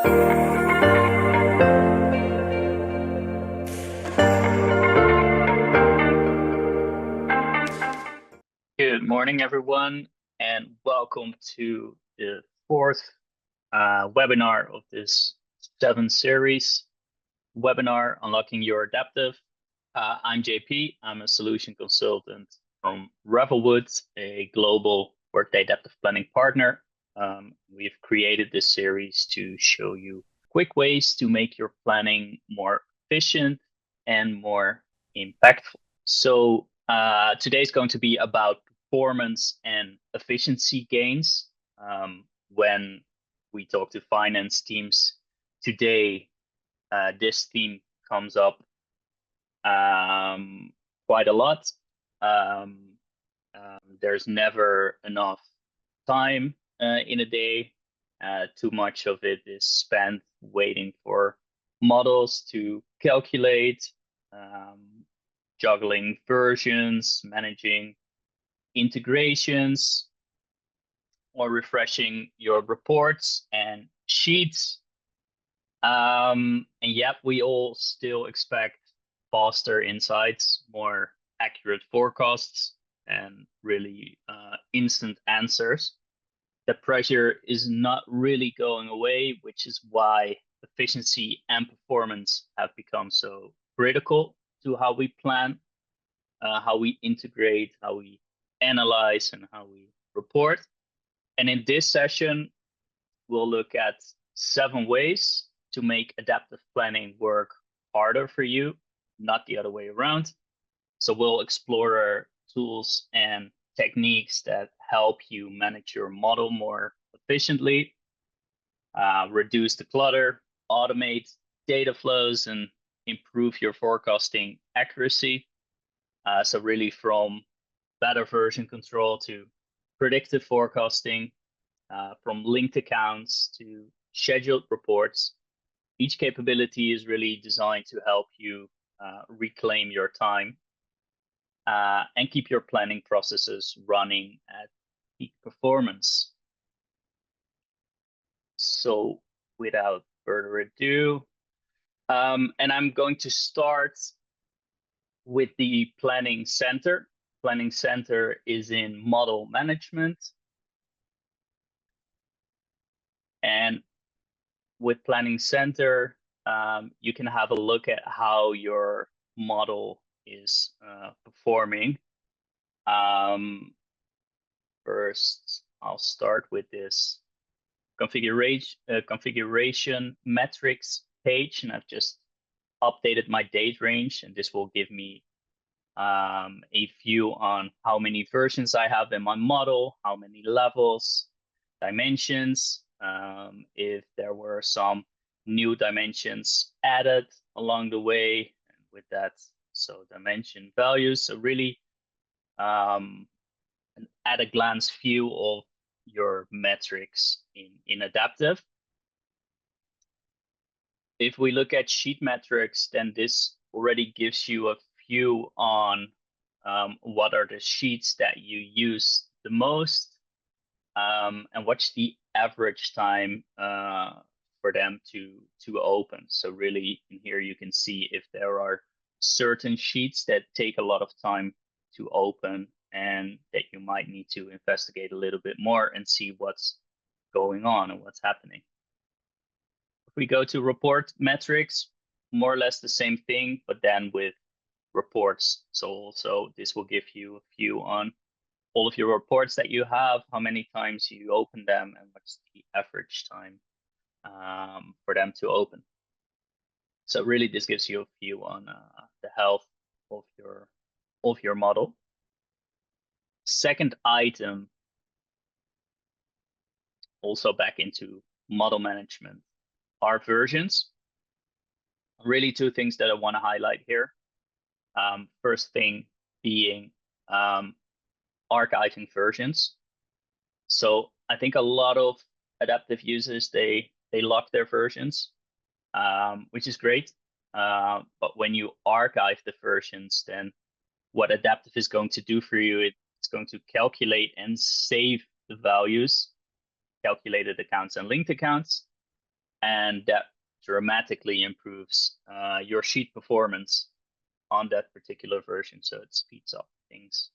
Good morning, everyone, and welcome to the fourth webinar of this 7 series webinar, Unlocking Your Adaptive. I'm JP. I'm a solution consultant from Revelwood, a global Workday Adaptive Planning partner. We've created this series to show you quick ways to make your planning more efficient and more impactful. So today's going to be about performance and efficiency gains. When we talk to finance teams today, this theme comes up quite a lot. There's never enough time in a day. Too much of it is spent waiting for models to calculate, juggling versions, managing integrations, or refreshing your reports and sheets. And yet we all still expect faster insights, more accurate forecasts, and really instant answers. The pressure is not really going away, which is why efficiency and performance have become so critical to how we plan, how we integrate, how we analyze, and how we report. And in this session, we'll look at 7 ways to make adaptive planning work harder for you, not the other way around. So we'll explore tools and techniques that help you manage your model more efficiently, reduce the clutter, automate data flows, and improve your forecasting accuracy. So really from better version control to predictive forecasting, from linked accounts to scheduled reports. Each capability is really designed to help you reclaim your time and keep your planning processes running at peak performance. So without further ado, and I'm going to start with the Planning Center. Planning Center is in model management. And with Planning Center, you can have a look at how your model is performing. First, I'll start with this configuration metrics page, and I've just updated my date range, and this will give me a view on how many versions I have in my model, how many levels, dimensions, if there were some new dimensions added along the way, and with that, so dimension values. So really an at a glance view of your metrics in Adaptive. If we look at sheet metrics, then this already gives you a view on what are the sheets that you use the most, and what's the average time for them to open. So really in here you can see if there are certain sheets that take a lot of time to open and that you might need to investigate a little bit more and see what's going on and what's happening. If we go to report metrics, more or less the same thing, but then with reports. So also this will give you a view on all of your reports that you have, how many times you open them, and what's the average time for them to open. So really this gives you a view on the health of your model. Second item, also back into model management, are versions. Really 2 things that I want to highlight here. First thing being archiving versions. So I think a lot of adaptive users, they lock their versions, which is great. But when you archive the versions, then what Adaptive is going to do for you, it's going to calculate and save the values, calculated accounts and linked accounts. and that dramatically improves your sheet performance on that particular version. So it speeds up things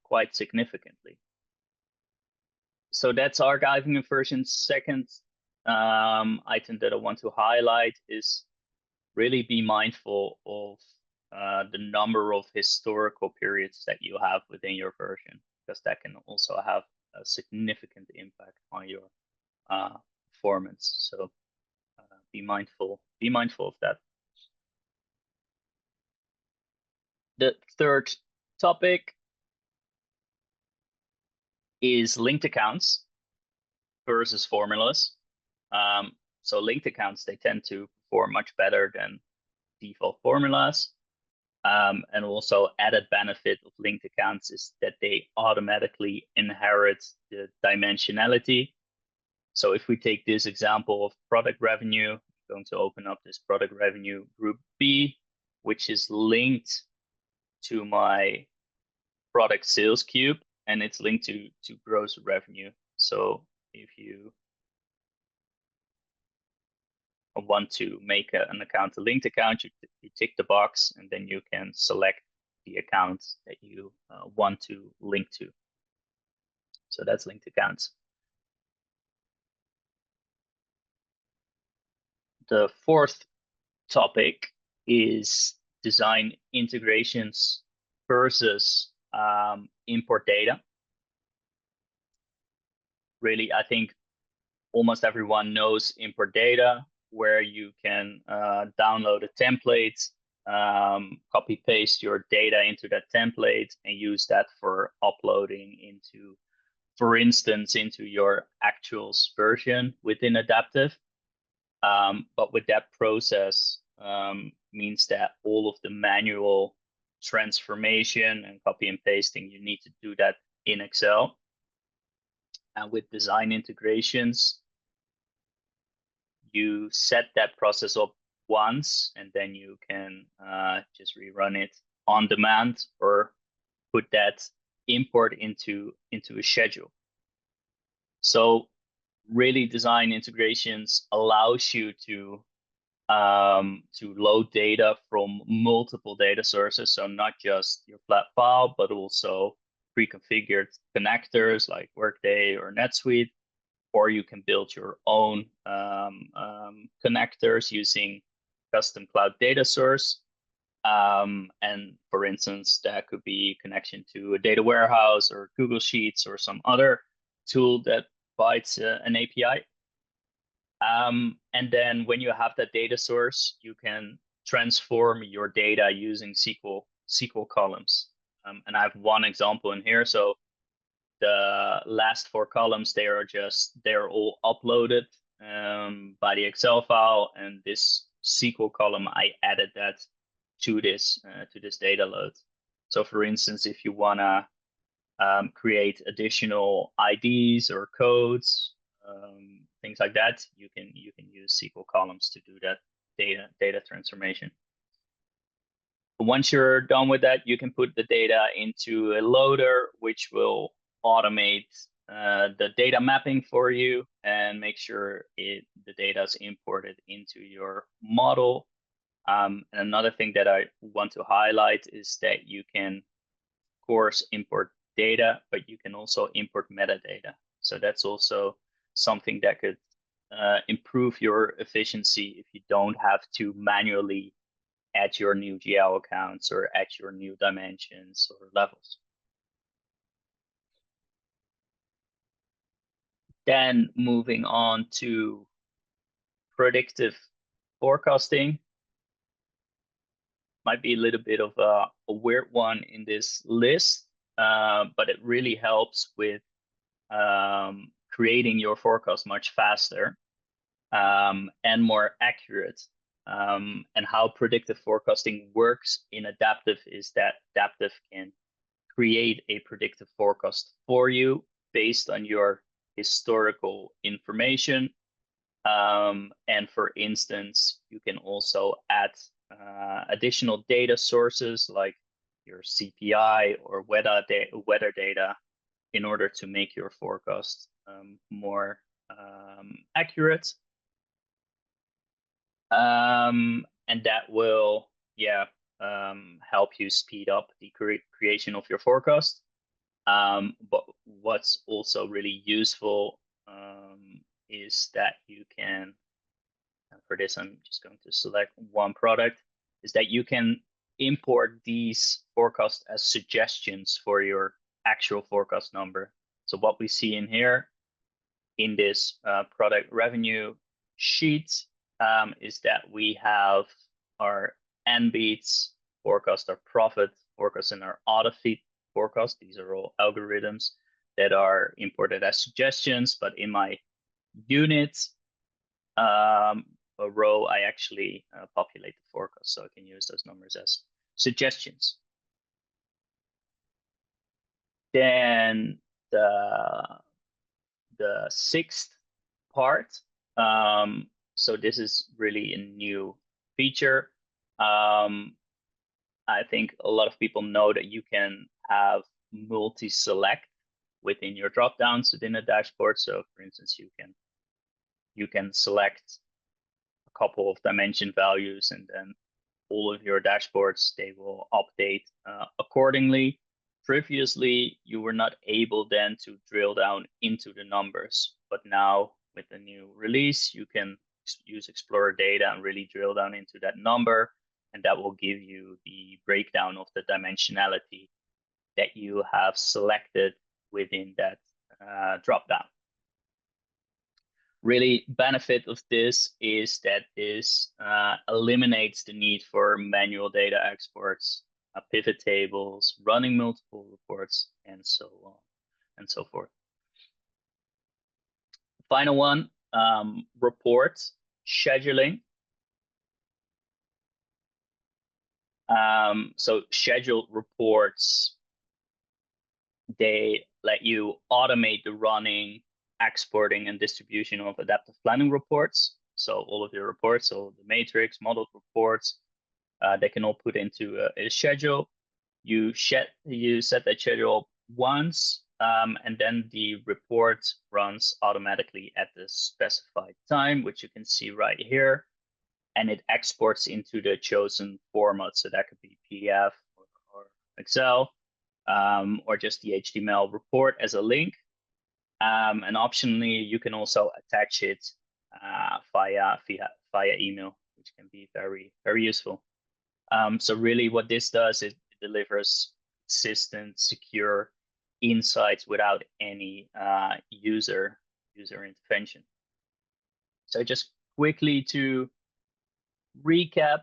quite significantly. So that's archiving a version. Second item that I want to highlight is really be mindful of the number of historical periods that you have within your version, because that can also have a significant impact on your performance. So be mindful of that. The third topic is linked accounts versus formulas. So linked accounts, they tend to perform much better than default formulas. And also added benefit of linked accounts is that they automatically inherit the dimensionality. So if we take this example of product revenue, I'm going to open up this product revenue group B, which is linked to my product sales cube, and it's linked to gross revenue. So if you want to make an account a linked account, you tick the box, and then you can select the account that you want to link to. So that's linked accounts. The fourth topic is design integrations versus import data. Really, I think almost everyone knows import data, where you can download a template, copy paste your data into that template, and use that for uploading into, for instance, into your actuals version within Adaptive. But with that process means that all of the manual transformation and copy and pasting, you need to do that in Excel. And with design integrations, you set that process up once, and then you can just rerun it on demand or put that import into a schedule. So really, design integrations allows you to load data from multiple data sources. So not just your flat file, but also pre-configured connectors like Workday or NetSuite, or you can build your own connectors using custom cloud data source. And for instance, that could be connection to a data warehouse or Google Sheets or some other tool that provides an API. And then when you have that data source, you can transform your data using SQL columns. And I have one example in here. So the last 4 columns, they're all uploaded by the Excel file, and this SQL column, I added that to this data load. So for instance, if you wanna create additional IDs or codes, things like that, you can use SQL columns to do that data transformation. Once you're done with that, you can put the data into a loader, which will automate the data mapping for you and make sure the data is imported into your model. And another thing that I want to highlight is that you can, of course, import data, but you can also import metadata. So that's also something that could improve your efficiency if you don't have to manually add your new GL accounts or add your new dimensions or levels. Then moving on to predictive forecasting. Might be a little bit of a weird one in this list, but it really helps with creating your forecast much faster and more accurate. And how predictive forecasting works in Adaptive is that Adaptive can create a predictive forecast for you based on your historical information. And for instance, you can also add additional data sources like your CPI or weather data in order to make your forecast more accurate. And that will, help you speed up the creation of your forecast. But what's also really useful is that you can, for this, I'm just going to select one product, is that you can import these forecasts as suggestions for your actual forecast number. So what we see in here in this product revenue sheet is that we have our NBEATs forecast, our profit forecast, and our auto feed forecast. These are all algorithms that are imported as suggestions, but in my unit a row, I actually populate the forecast, so I can use those numbers as suggestions. Then the sixth part, so this is really a new feature. I think a lot of people know that you can have multi-select within your drop-downs within a dashboard. So for instance, you can select a couple of dimension values, and then all of your dashboards, they will update accordingly. Previously, you were not able then to drill down into the numbers, but now with the new release, you can use Explorer data and really drill down into that number, and that will give you the breakdown of the dimensionality that you have selected within that dropdown. Really, benefit of this is that this eliminates the need for manual data exports, pivot tables, running multiple reports, and so on and so forth. Final one, report scheduling. So scheduled reports, they let you automate the running, exporting, and distribution of adaptive planning reports. So all of your reports, so the matrix, modeled reports, they can all put into a schedule. You set that schedule once, and then the report runs automatically at the specified time, which you can see right here. And it exports into the chosen format. So that could be PDF or Excel, or just the HTML report as a link. And optionally, you can also attach it via email, which can be very, very useful. So really what this does is it delivers consistent, secure insights without any user intervention. So just quickly to recap,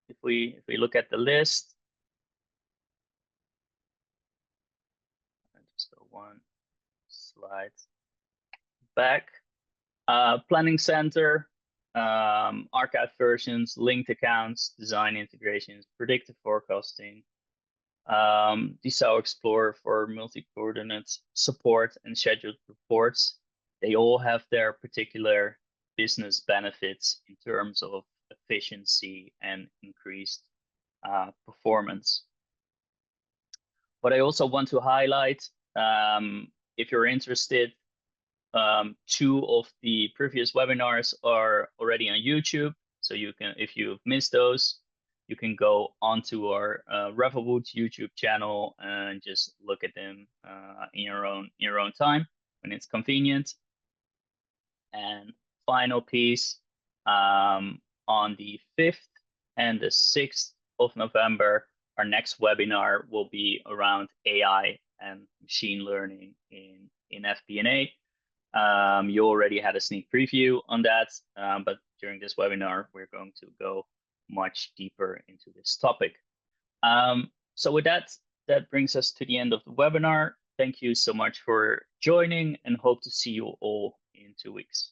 if we look at the list, just go one slide back. Planning Center, archive versions, linked accounts, design integrations, predictive forecasting, DSAO Explorer for multi-coordinate support, and scheduled reports. They all have their particular business benefits in terms of efficiency and increased performance. What I also want to highlight, if you're interested, 2 of the previous webinars are already on YouTube. So you can, if you've missed those, you can go onto our Revelwood YouTube channel and just look at them in your own time when it's convenient. And final piece, on the 5th and the 6th of November, our next webinar will be around AI and machine learning in FP&A. You already had a sneak preview on that, but during this webinar, we're going to go much deeper into this topic. So with that, that brings us to the end of the webinar. Thank you so much for joining, and hope to see you all in 2 weeks.